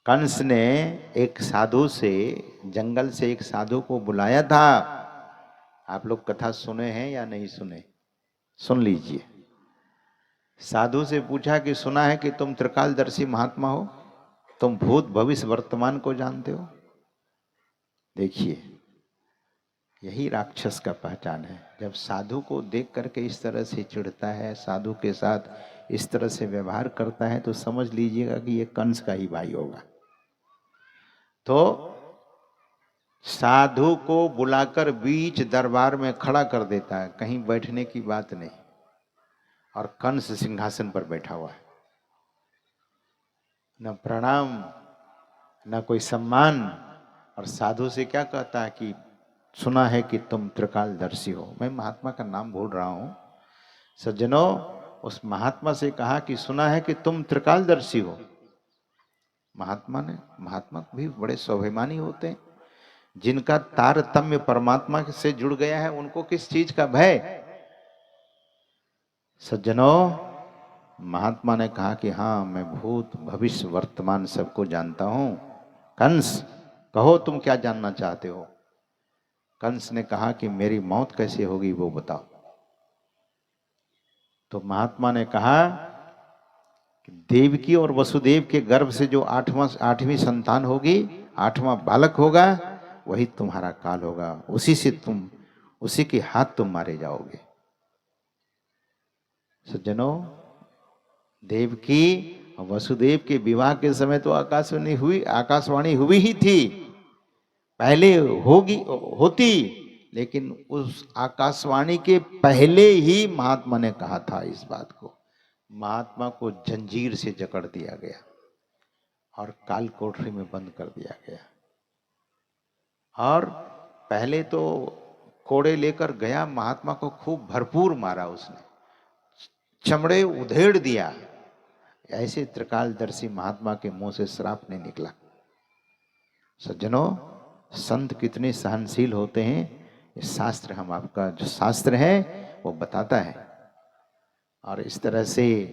कंस ने एक साधु से, जंगल से एक साधु को बुलाया था। आप लोग कथा सुने हैं या नहीं सुने? सुन लीजिए। साधु से पूछा कि सुना है कि तुम त्रिकालदर्शी महात्मा हो, तुम भूत भविष्य वर्तमान को जानते हो। देखिए, यही राक्षस का पहचान है। जब साधु को देख करके इस तरह से चिढ़ता है, साधु के साथ इस तरह से व्यवहार करता है, तो समझ लीजिएगा कि ये कंस का ही भाई होगा। तो साधु को बुलाकर बीच दरबार में खड़ा कर देता है, कहीं बैठने की बात नहीं, और कंस सिंहासन पर बैठा हुआ है। न प्रणाम, न कोई सम्मान, और साधु से क्या कहता है कि सुना है कि तुम त्रिकालदर्शी हो। मैं महात्मा का नाम भूल रहा हूं सज्जनों। उस महात्मा से कहा कि सुना है कि तुम त्रिकालदर्शी हो। महात्मा भी बड़े स्वाभिमानी होते हैं। जिनका तारतम्य परमात्मा से जुड़ गया है, उनको किस चीज का भय? सज्जनों, महात्मा ने कहा कि हाँ, मैं भूत भविष्य वर्तमान सबको जानता हूं। कंस, कहो तुम क्या जानना चाहते हो? कंस ने कहा कि मेरी मौत कैसे होगी वो बताओ। तो महात्मा ने कहा कि देवकी और वसुदेव के गर्भ से जो आठवीं संतान होगी, आठवां बालक होगा, वही तुम्हारा काल होगा। उसी के हाथ तुम मारे जाओगे। सज्जनों, देवकी और वसुदेव के विवाह के समय तो आकाशवाणी हुई ही थी, पहले होती, लेकिन उस आकाशवाणी के पहले ही महात्मा ने कहा था इस बात को। महात्मा को जंजीर से जकड़ दिया गया और काल कोठरी में बंद कर दिया गया। और पहले तो कोड़े लेकर गया, महात्मा को खूब भरपूर मारा उसने, चमड़े उधेड़ दिया। ऐसे त्रिकालदर्शी महात्मा के मुंह से श्राप नहीं निकला। सज्जनों, संत कितने सहनशील होते हैं, ये शास्त्र, हम आपका जो शास्त्र है वो बताता है। और इस तरह से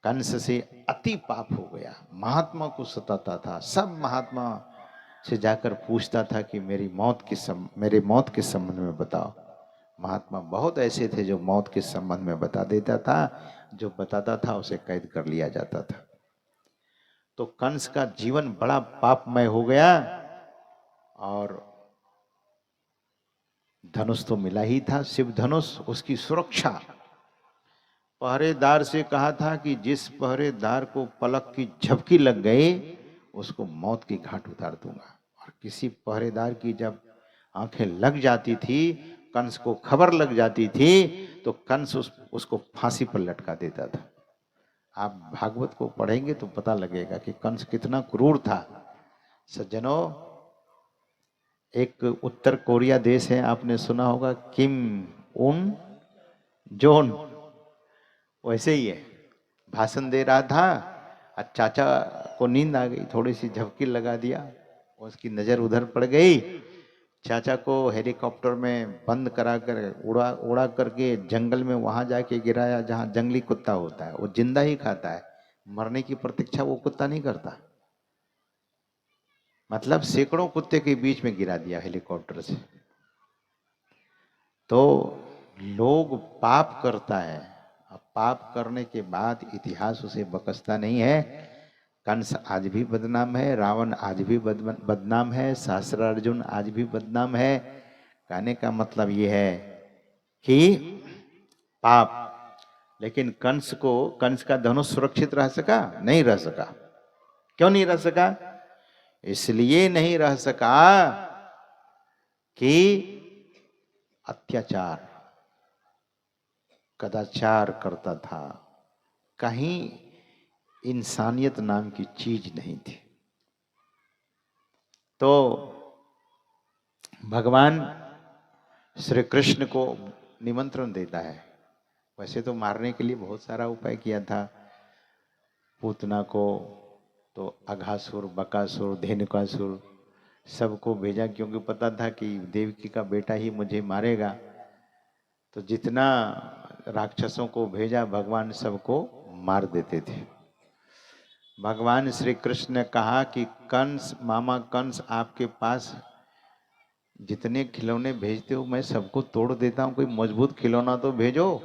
कंस से अति पाप हो गया। महात्मा को सताता था, सब महात्मा से जाकर पूछता था कि मेरे मौत के संबंध में बताओ। महात्मा बहुत ऐसे थे जो मौत के संबंध में बता देता था, जो बताता था उसे कैद कर लिया जाता था। तो कंस का जीवन बड़ा पापमय हो गया। और धनुष तो मिला ही था, शिव धनुष, उसकी सुरक्षा। पहरेदार से कहा था कि जिस पहरेदार को पलक की झपकी लग गई, उसको मौत की घाट उतार दूंगा। और किसी पहरेदार की जब आंखें लग जाती थी, कंस को खबर लग जाती थी, तो कंस उसको फांसी पर लटका देता था। आप भागवत को पढ़ेंगे तो पता लगेगा कि कंस कितना क्रूर था। सज्जनों, एक उत्तर कोरिया देश है, आपने सुना होगा, किम उन जोन, वैसे ही है। भाषण दे रहा था और चाचा को नींद आ गई, थोड़ी सी झपकी लगा दिया, उसकी नजर उधर पड़ गई। चाचा को हेलीकॉप्टर में बंद करा कर उड़ा करके जंगल में वहां जाके गिराया जहां जंगली कुत्ता होता है। वो जिंदा ही खाता है, मरने की प्रतीक्षा वो कुत्ता नहीं करता। मतलब सैकड़ों कुत्ते के बीच में गिरा दिया हेलीकॉप्टर से। तो लोग पाप करता है, अब पाप करने के बाद इतिहास उसे बख्शता नहीं है। कंस आज भी बदनाम है, रावण आज भी बदनाम है, सहस्त्रार्जुन आज भी बदनाम है। कहने का मतलब ये है कि पाप, लेकिन कंस का धनुष सुरक्षित रह सका? नहीं रह सका। क्यों नहीं रह सका? इसलिए नहीं रह सका कि अत्याचार, कदाचार करता था, कहीं इंसानियत नाम की चीज नहीं थी। तो भगवान श्री कृष्ण को निमंत्रण देता है। वैसे तो मारने के लिए बहुत सारा उपाय किया था। पूतना को तो अघासुर, बकासुर, धेनुकासुर सबको भेजा, क्योंकि पता था कि देवकी का बेटा ही मुझे मारेगा। तो जितना राक्षसों को भेजा, भगवान सबको मार देते थे। भगवान श्री कृष्ण ने कहा कि कंस, मामा कंस, आपके पास जितने खिलौने भेजते हो मैं सबको तोड़ देता हूँ, कोई मजबूत खिलौना तो भेजो।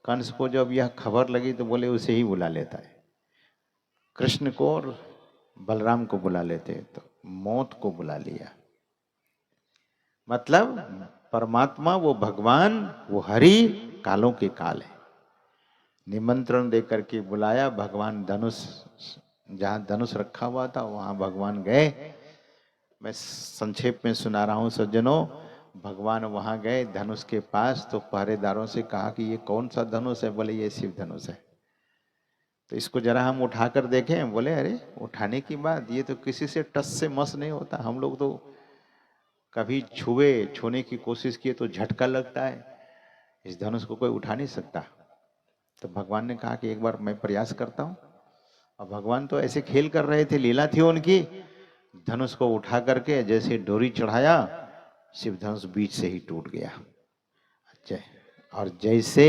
कंस को जब यह खबर लगी तो बोले उसे ही बुला लेता है, कृष्ण को और बलराम को बुला लेते, तो मौत को बुला लिया। मतलब परमात्मा वो भगवान, वो हरि कालों के काल है। निमंत्रण देकर के बुलाया, भगवान धनुष, जहाँ धनुष रखा हुआ था वहां भगवान गए। मैं संक्षेप में सुना रहा हूं सज्जनों। भगवान वहां गए धनुष के पास, तो पहरेदारों से कहा कि ये कौन सा धनुष है? बोले ये शिव धनुष है। तो इसको जरा हम उठाकर देखें। बोले अरे उठाने की बात, ये तो किसी से टस से मस नहीं होता, हम लोग तो कभी छूने की कोशिश किए तो झटका लगता है, इस धनुष को कोई उठा नहीं सकता। तो भगवान ने कहा कि एक बार मैं प्रयास करता हूँ। और भगवान तो ऐसे खेल कर रहे थे, लीला थी उनकी। धनुष को उठा करके जैसे डोरी चढ़ाया, शिव धनुष बीच से ही टूट गया। अच्छा, और जैसे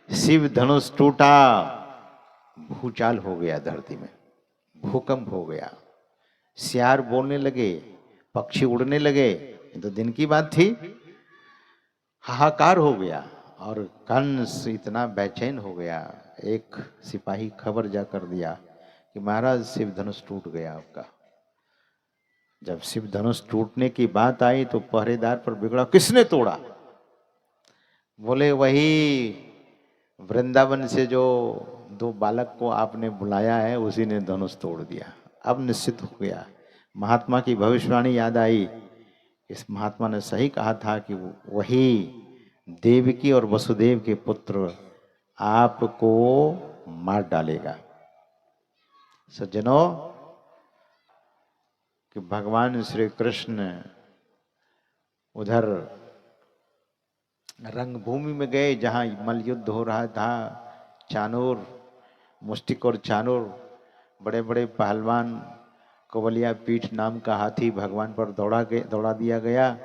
शिव धनुष टूटा, भूचाल हो गया धरती में, भूकंप हो गया, सियार बोलने लगे, पक्षी उड़ने लगे। ये तो दिन की बात थी। हाहाकार हो गया और कंस इतना बेचैन हो गया। एक सिपाही खबर जा कर दिया कि महाराज शिव धनुष टूट गया आपका। जब शिव धनुष टूटने की बात आई तो पहरेदार पर बिगड़ा, किसने तोड़ा? बोले वही वृंदावन से जो 2 बालक को आपने बुलाया है, उसी ने धनुष तोड़ दिया। अब निश्चित हो गया, महात्मा की भविष्यवाणी याद आई। इस महात्मा ने सही कहा था कि वही देवकी और वसुदेव के पुत्र आपको मार डालेगा। सज्जनों, कि भगवान श्री कृष्ण उधर रंगभूमि में गए जहां मल्लयुद्ध हो रहा था। चाणूर, मुष्टिक और चाणूर, बड़े बड़े पहलवान, कवलिया पीठ नाम का हाथी भगवान पर दौड़ा दिया गया।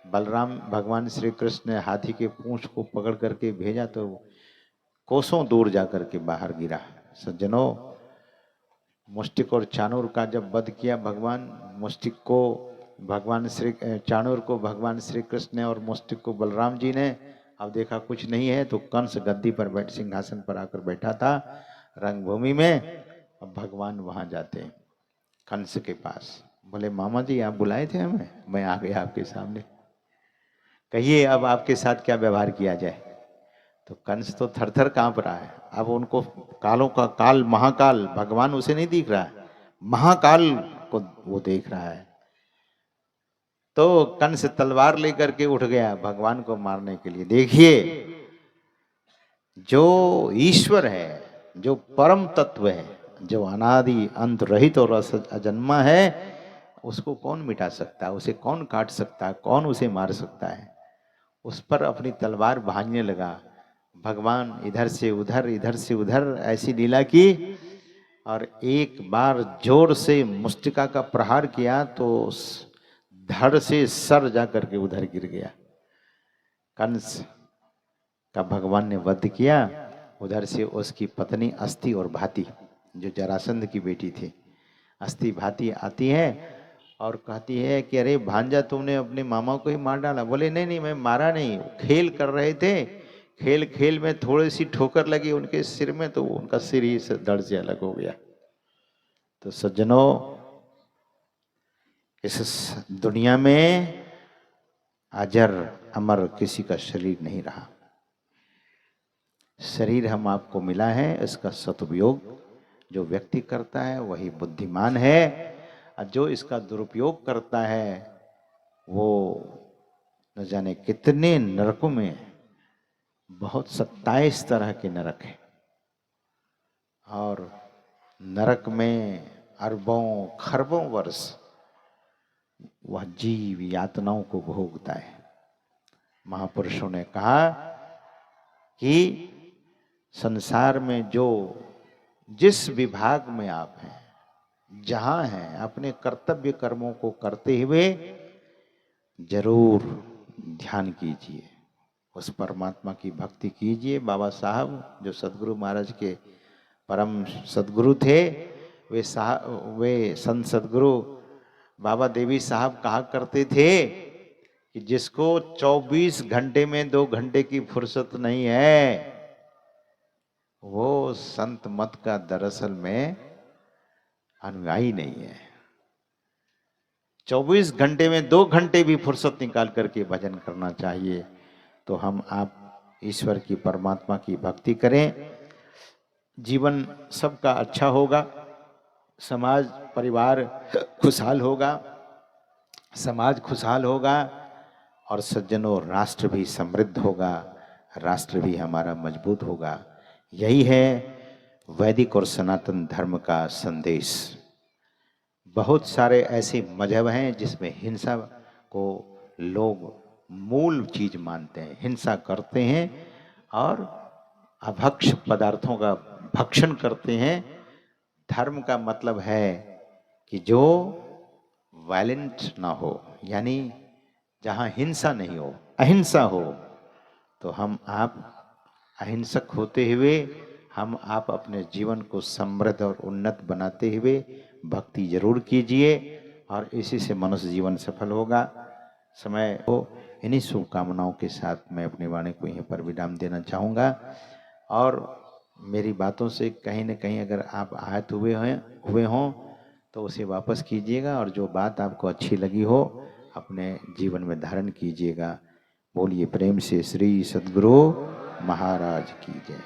बलराम, भगवान श्री कृष्ण ने हाथी के पूंछ को पकड़ करके भेजा तो कोसों दूर जाकर के बाहर गिरा। सज्जनों, मुष्टिक और चाणूर का जब वध किया भगवान, मुष्टिक को भगवान श्री चाणूर को भगवान श्री कृष्ण ने और मुष्टिक को बलराम जी ने। अब देखा कुछ नहीं है तो कंस गद्दी पर बैठ, सिंहासन पर आकर बैठा था रंगभूमि में। अब भगवान वहां जाते हैं कंस के पास। बोले मामा जी आप बुलाए थे हमें, मैं आ गया आपके सामने, कहिए अब आपके साथ क्या व्यवहार किया जाए। तो कंस तो थर थर कांप रहा है। अब उनको कालों का काल, महाकाल, भगवान उसे नहीं दिख रहा है, महाकाल को वो देख रहा है। तो कंस तलवार लेकर के उठ गया भगवान को मारने के लिए। देखिए, जो ईश्वर है, जो परम तत्व है, जो अनादि अंत रहित और अजन्मा है, उसको कौन मिटा सकता है, उसे कौन काट सकता है, कौन उसे मार सकता है। उस पर अपनी तलवार भांजने लगा। भगवान इधर से उधर, इधर से उधर ऐसी लीला की, और एक बार जोर से मुष्टिका का प्रहार किया तो धड़ से सर जाकर के उधर गिर गया। कंस का भगवान ने वध किया। उधर से उसकी पत्नी अस्थि और भाती, जो जरासंध की बेटी थी, अस्थि भाती आती है और कहती है कि अरे भांजा तुमने अपने मामा को ही मार डाला। बोले नहीं नहीं, मैं मारा नहीं, खेल कर रहे थे, खेल खेल में थोड़ी सी ठोकर लगी उनके सिर में, तो उनका सिर ही धड़ से अलग हो गया। तो सज्जनों, इस दुनिया में अजर अमर किसी का शरीर नहीं रहा। शरीर हम आपको मिला है, इसका सदुपयोग जो व्यक्ति करता है वही बुद्धिमान है, और जो इसका दुरुपयोग करता है वो न जाने कितने नरकों में, बहुत 27 तरह के नरक हैं, और नरक में अरबों खरबों वर्ष वह जीव यातनाओं को भोगता है। महापुरुषों ने कहा कि संसार में जो जिस विभाग में आप हैं, जहां हैं, अपने कर्तव्य कर्मों को करते हुए जरूर ध्यान कीजिए, उस परमात्मा की भक्ति कीजिए। बाबा साहब जो सदगुरु महाराज के परम सदगुरु थे। वे संत सदगुरु बाबा देवी साहब कहा करते थे कि जिसको 24 घंटे में 2 घंटे की फुर्सत नहीं है, वो संत मत का दरअसल में अनुयायी नहीं है। 24 घंटे में 2 घंटे भी फुर्सत निकाल करके भजन करना चाहिए। तो हम आप ईश्वर की, परमात्मा की भक्ति करें, जीवन सबका अच्छा होगा, समाज परिवार खुशहाल होगा, समाज खुशहाल होगा, और सज्जनों राष्ट्र भी समृद्ध होगा, राष्ट्र भी हमारा मजबूत होगा। यही है वैदिक और सनातन धर्म का संदेश। बहुत सारे ऐसे मजहब हैं जिसमें हिंसा को लोग मूल चीज मानते हैं, हिंसा करते हैं और अभक्ष पदार्थों का भक्षण करते हैं। धर्म का मतलब है कि जो वायलेंट ना हो, यानी जहाँ हिंसा नहीं हो, अहिंसा हो। तो हम आप अहिंसक होते हुए हम आप अपने जीवन को समृद्ध और उन्नत बनाते हुए भक्ति जरूर कीजिए, और इसी से मनुष्य जीवन सफल होगा। समय हो, इन्हीं शुभकामनाओं के साथ मैं अपनी वाणी को यहीं पर विराम देना चाहूँगा। और मेरी बातों से कहीं न कहीं अगर आप आहत हुए हों तो उसे वापस कीजिएगा, और जो बात आपको अच्छी लगी हो अपने जीवन में धारण कीजिएगा। बोलिए प्रेम से श्री सद्गुरु महाराज की जय।